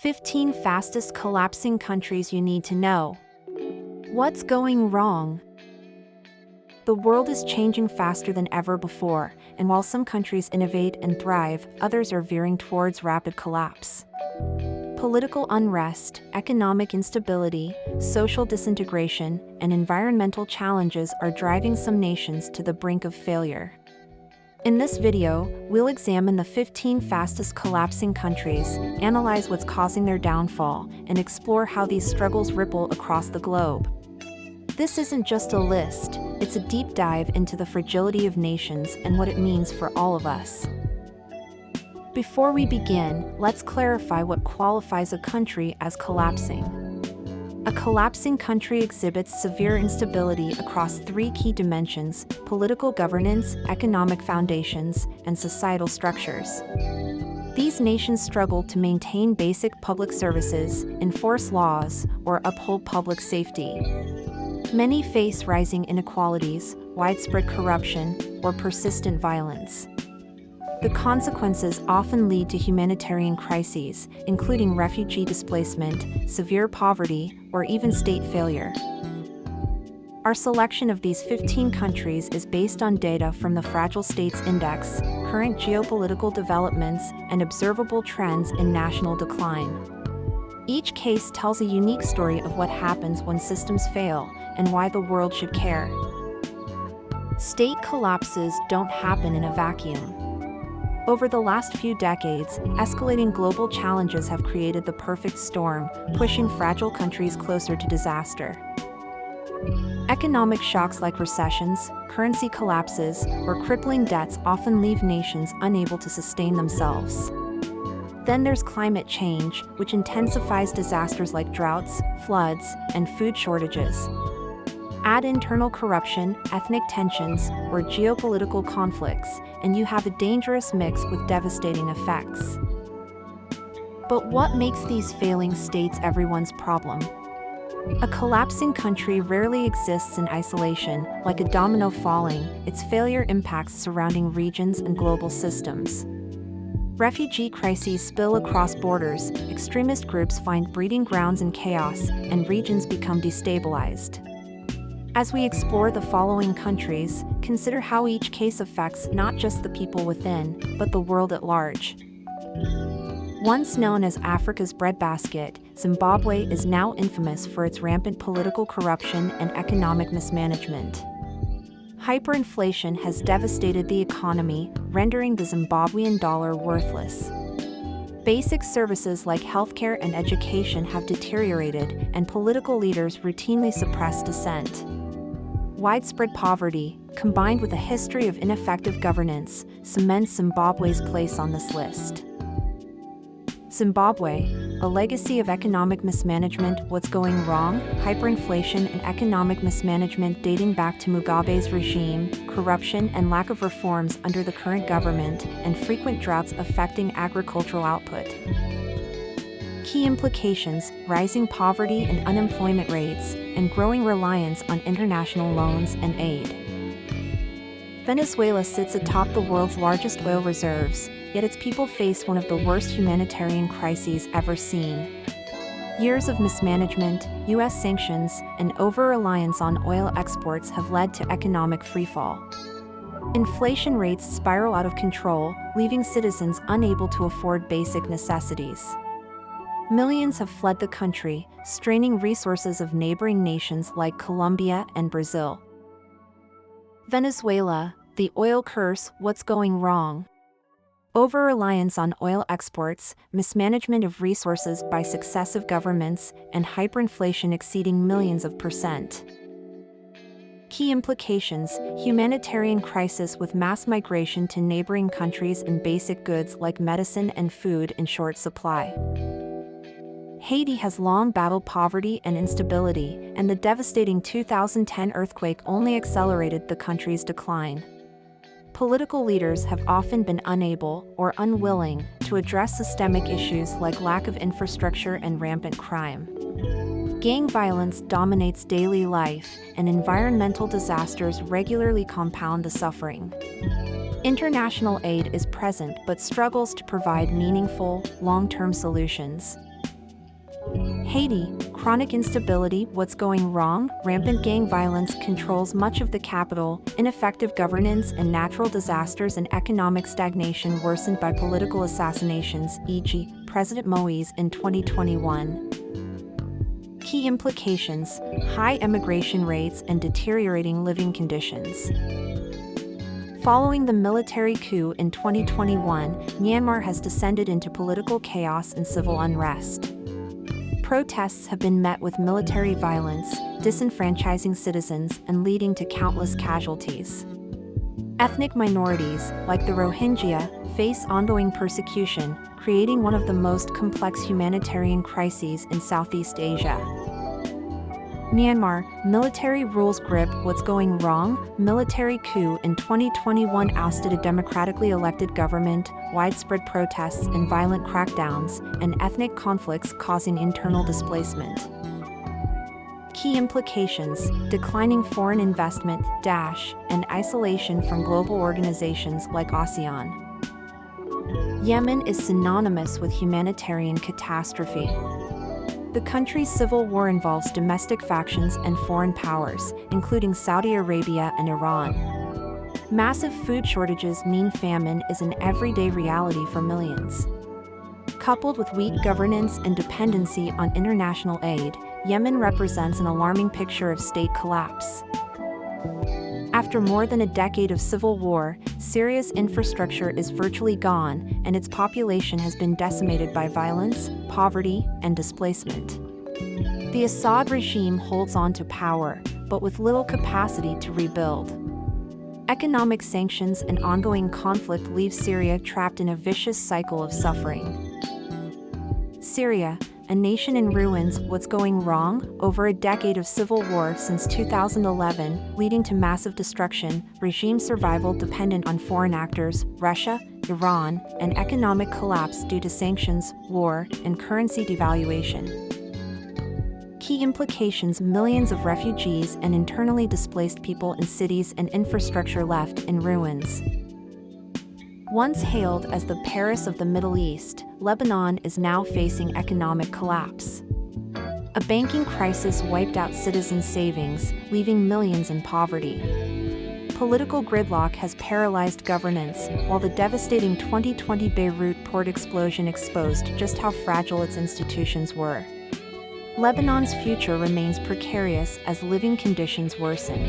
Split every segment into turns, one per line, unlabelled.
15 fastest collapsing countries you need to know. What's going wrong? The world is changing faster than ever before, and while some countries innovate and thrive, others are veering towards rapid collapse. Political unrest, economic instability, social disintegration, and environmental challenges are driving some nations to the brink of failure. In this video, we'll examine the 15 fastest collapsing countries, analyze what's causing their downfall, and explore how these struggles ripple across the globe. This isn't just a list, it's a deep dive into the fragility of nations and what it means for all of us. Before we begin, let's clarify what qualifies a country as collapsing. A collapsing country exhibits severe instability across three key dimensions: political governance, economic foundations, and societal structures. These nations struggle to maintain basic public services, enforce laws, or uphold public safety. Many face rising inequalities, widespread corruption, or persistent violence. The consequences often lead to humanitarian crises, including refugee displacement, severe poverty, or even state failure. Our selection of these 15 countries is based on data from the Fragile States Index, current geopolitical developments, and observable trends in national decline. Each case tells a unique story of what happens when systems fail, and why the world should care. State collapses don't happen in a vacuum. Over the last few decades, escalating global challenges have created the perfect storm, pushing fragile countries closer to disaster. Economic shocks like recessions, currency collapses, or crippling debts often leave nations unable to sustain themselves. Then there's climate change, which intensifies disasters like droughts, floods, and food shortages. Add internal corruption, ethnic tensions, or geopolitical conflicts, and you have a dangerous mix with devastating effects. But what makes these failing states everyone's problem? A collapsing country rarely exists in isolation, like a domino falling. Its failure impacts surrounding regions and global systems. Refugee crises spill across borders, extremist groups find breeding grounds in chaos, and regions become destabilized. As we explore the following countries, consider how each case affects not just the people within, but the world at large. Once known as Africa's breadbasket, Zimbabwe is now infamous for its rampant political corruption and economic mismanagement. Hyperinflation has devastated the economy, rendering the Zimbabwean dollar worthless. Basic services like healthcare and education have deteriorated, and political leaders routinely suppress dissent. Widespread poverty, combined with a history of ineffective governance, cements Zimbabwe's place on this list. Zimbabwe, a legacy of economic mismanagement. What's going wrong? Hyperinflation and economic mismanagement dating back to Mugabe's regime, corruption and lack of reforms under the current government, and frequent droughts affecting agricultural output. Key implications: rising poverty and unemployment rates, and growing reliance on international loans and aid. Venezuela sits atop the world's largest oil reserves, yet its people face one of the worst humanitarian crises ever seen. Years of mismanagement, U.S. sanctions, and over-reliance on oil exports have led to economic freefall. Inflation rates spiral out of control, leaving citizens unable to afford basic necessities. Millions have fled the country, straining resources of neighboring nations like Colombia and Brazil. Venezuela, the oil curse. What's going wrong? Over-reliance on oil exports, mismanagement of resources by successive governments, and hyperinflation exceeding millions of %. Key implications: humanitarian crisis with mass migration to neighboring countries and basic goods like medicine and food in short supply. Haiti has long battled poverty and instability, and the devastating 2010 earthquake only accelerated the country's decline. Political leaders have often been unable or unwilling to address systemic issues like lack of infrastructure and rampant crime. Gang violence dominates daily life, and environmental disasters regularly compound the suffering. International aid is present but struggles to provide meaningful, long-term solutions. Haiti, chronic instability, what's going wrong? Rampant gang violence controls much of the capital, ineffective governance and natural disasters, and economic stagnation worsened by political assassinations, e.g., President Moise in 2021. Key implications: high emigration rates and deteriorating living conditions. Following the military coup in 2021, Myanmar has descended into political chaos and civil unrest. Protests have been met with military violence, disenfranchising citizens and leading to countless casualties. Ethnic minorities, like the Rohingya, face ongoing persecution, creating one of the most complex humanitarian crises in Southeast Asia. Myanmar, military rules grip, what's going wrong? Military coup in 2021 ousted a democratically elected government, widespread protests and violent crackdowns, and ethnic conflicts causing internal displacement. Key implications: declining foreign investment, and isolation from global organizations like ASEAN. Yemen is synonymous with humanitarian catastrophe. The country's civil war involves domestic factions and foreign powers, including Saudi Arabia and Iran. Massive food shortages mean famine is an everyday reality for millions. Coupled with weak governance and dependency on international aid, Yemen represents an alarming picture of state collapse. After more than a decade of civil war, Syria's infrastructure is virtually gone, and its population has been decimated by violence, poverty, and displacement. The Assad regime holds on to power, but with little capacity to rebuild. Economic sanctions and ongoing conflict leave Syria trapped in a vicious cycle of suffering. Syria, a nation in ruins, what's going wrong? Over a decade of civil war since 2011, leading to massive destruction, regime survival dependent on foreign actors, Russia, Iran, and economic collapse due to sanctions, war, and currency devaluation. Key implications: millions of refugees and internally displaced people in cities and infrastructure left in ruins. Once hailed as the Paris of the Middle East, Lebanon is now facing economic collapse. A banking crisis wiped out citizens' savings, leaving millions in poverty. Political gridlock has paralyzed governance, while the devastating 2020 Beirut port explosion exposed just how fragile its institutions were. Lebanon's future remains precarious as living conditions worsen.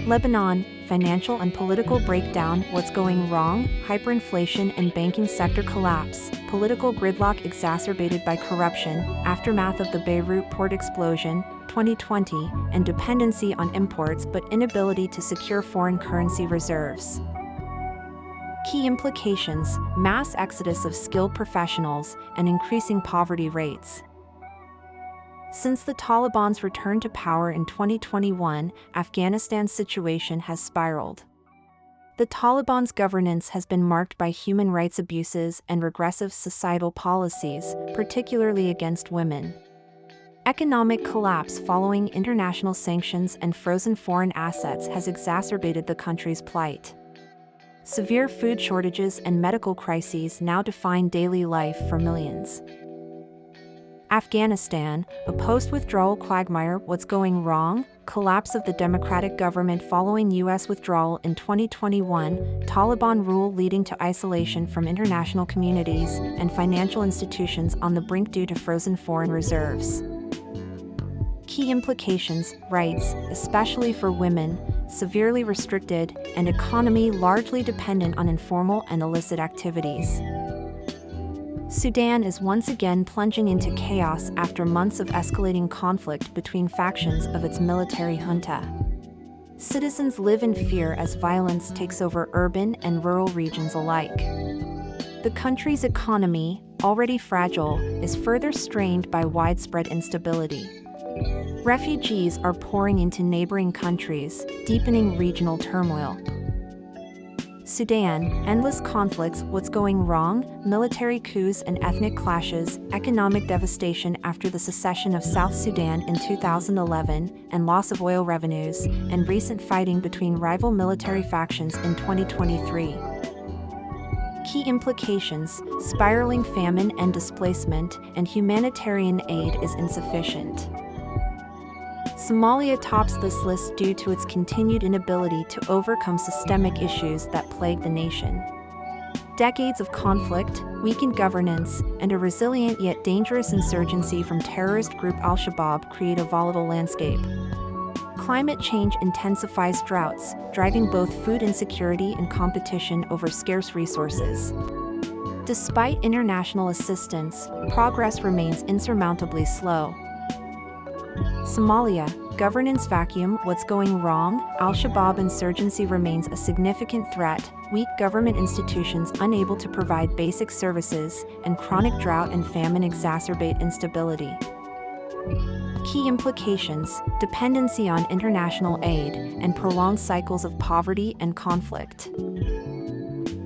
Lebanon, financial and political breakdown, what's going wrong? Hyperinflation and banking sector collapse, political gridlock exacerbated by corruption, aftermath of the Beirut port explosion, 2020, and dependency on imports but inability to secure foreign currency reserves. Key implications: mass exodus of skilled professionals and increasing poverty rates. Since the Taliban's return to power in 2021, Afghanistan's situation has spiraled. The Taliban's governance has been marked by human rights abuses and regressive societal policies, particularly against women. Economic collapse following international sanctions and frozen foreign assets has exacerbated the country's plight. Severe food shortages and medical crises now define daily life for millions. Afghanistan, a post-withdrawal quagmire, what's going wrong? Collapse of the democratic government following U.S. withdrawal in 2021, Taliban rule leading to isolation from international communities, and financial institutions on the brink due to frozen foreign reserves. Key implications: rights, especially for women, severely restricted, and economy largely dependent on informal and illicit activities. Sudan is once again plunging into chaos after months of escalating conflict between factions of its military junta. Citizens live in fear as violence takes over urban and rural regions alike. The country's economy, already fragile, is further strained by widespread instability. Refugees are pouring into neighboring countries, deepening regional turmoil. Sudan, endless conflicts, what's going wrong? Military coups and ethnic clashes, economic devastation after the secession of South Sudan in 2011, and loss of oil revenues, and recent fighting between rival military factions in 2023. Key Key implications: spiraling famine and displacement, and humanitarian aid is insufficient. Somalia tops this list due to its continued inability to overcome systemic issues that plague the nation. Decades of conflict, weakened governance, and a resilient yet dangerous insurgency from terrorist group Al-Shabaab create a volatile landscape. Climate change intensifies droughts, driving both food insecurity and competition over scarce resources. Despite international assistance, progress remains insurmountably slow. Somalia, governance vacuum. What's going wrong? Al-Shabaab insurgency remains a significant threat, weak government institutions unable to provide basic services, and chronic drought and famine exacerbate instability. Key implications: dependency on international aid, and prolonged cycles of poverty and conflict.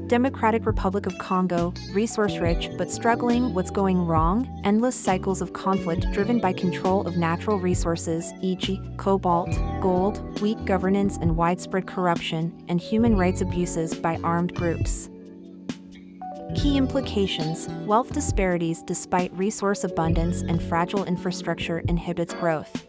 Democratic Republic of Congo, resource-rich but struggling. What's going wrong? Endless cycles of conflict driven by control of natural resources, e.g., cobalt, gold, weak governance and widespread corruption, and human rights abuses by armed groups. Key implications: wealth disparities despite resource abundance and fragile infrastructure inhibits growth.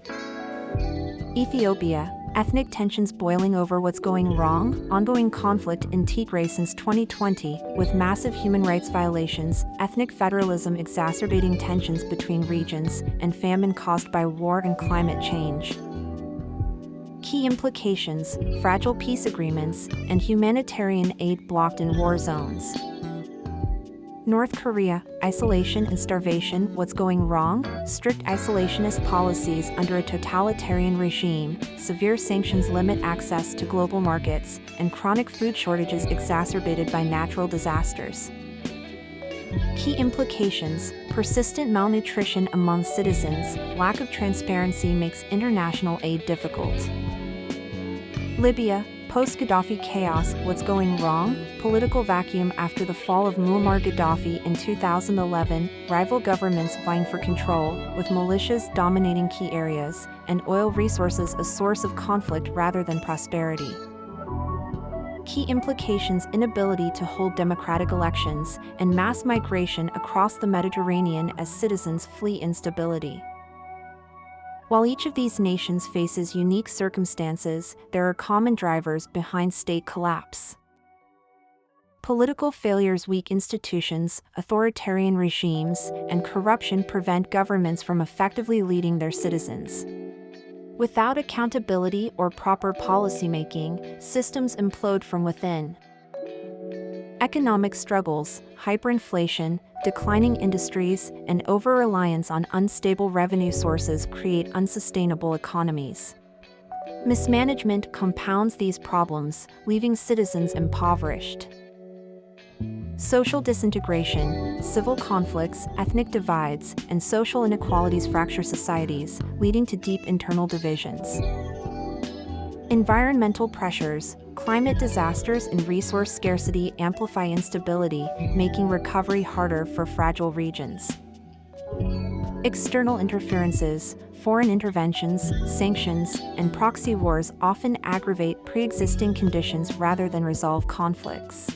Ethiopia, ethnic tensions boiling over. What's going wrong? Ongoing conflict in Tigray since 2020, with massive human rights violations, ethnic federalism exacerbating tensions between regions, and famine caused by war and climate change. Key implications: fragile peace agreements, and humanitarian aid blocked in war zones. North Korea, isolation and starvation. What's going wrong? Strict isolationist policies under a totalitarian regime, severe sanctions limit access to global markets, and chronic food shortages exacerbated by natural disasters. Key implications: persistent malnutrition among citizens, lack of transparency makes international aid difficult. Libya, post-Gaddafi chaos. What's going wrong? Political vacuum after the fall of Muammar Gaddafi in 2011, rival governments vying for control, with militias dominating key areas, and oil resources a source of conflict rather than prosperity. Key implications: inability to hold democratic elections, and mass migration across the Mediterranean as citizens flee instability. While each of these nations faces unique circumstances, there are common drivers behind state collapse. Political failures, weak institutions, authoritarian regimes, and corruption prevent governments from effectively leading their citizens. Without accountability or proper policymaking, systems implode from within. Economic struggles, hyperinflation, declining industries, and over-reliance on unstable revenue sources create unsustainable economies. Mismanagement compounds these problems, leaving citizens impoverished. Social disintegration, civil conflicts, ethnic divides, and social inequalities fracture societies, leading to deep internal divisions. Environmental pressures, climate disasters, and resource scarcity amplify instability, making recovery harder for fragile regions. External interferences, foreign interventions, sanctions, and proxy wars often aggravate pre-existing conditions rather than resolve conflicts.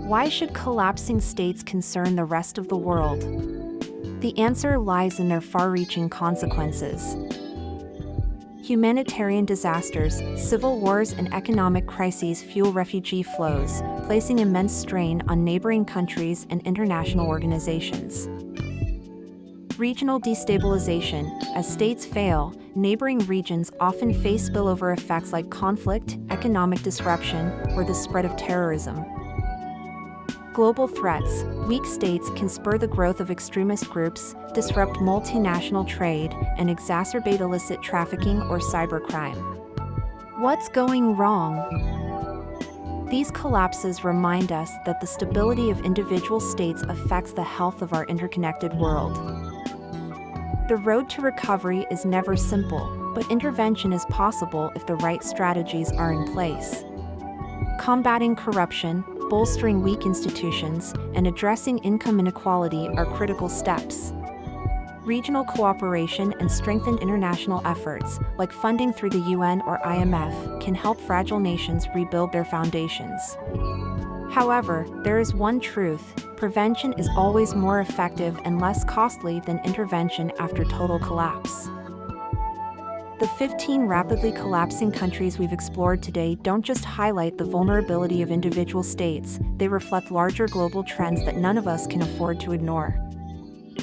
Why should collapsing states concern the rest of the world? The answer lies in their far-reaching consequences. Humanitarian disasters, civil wars, and economic crises fuel refugee flows, placing immense strain on neighboring countries and international organizations. Regional destabilization: as states fail, neighboring regions often face spillover effects like conflict, economic disruption, or the spread of terrorism. Global threats: weak states can spur the growth of extremist groups, disrupt multinational trade, and exacerbate illicit trafficking or cybercrime. What's going wrong? These collapses remind us that the stability of individual states affects the health of our interconnected world. The road to recovery is never simple, but intervention is possible if the right strategies are in place. Combating corruption, bolstering weak institutions, and addressing income inequality are critical steps. Regional cooperation and strengthened international efforts, like funding through the UN or IMF, can help fragile nations rebuild their foundations. However, there is one truth: prevention is always more effective and less costly than intervention after total collapse. The 15 rapidly collapsing countries we've explored today don't just highlight the vulnerability of individual states, they reflect larger global trends that none of us can afford to ignore.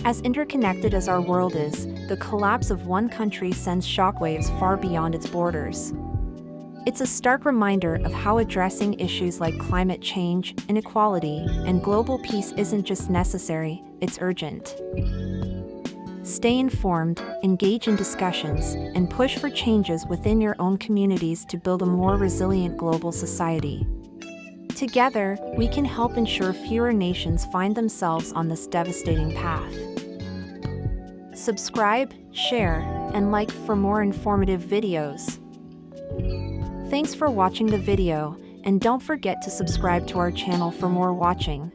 As interconnected as our world is, the collapse of one country sends shockwaves far beyond its borders. It's a stark reminder of how addressing issues like climate change, inequality, and global peace isn't just necessary, it's urgent. Stay informed, engage in discussions, and push for changes within your own communities to build a more resilient global society. Together, we can help ensure fewer nations find themselves on this devastating path. Subscribe, share, and like for more informative videos. Thanks for watching the video, and don't forget to subscribe to our channel for more watching.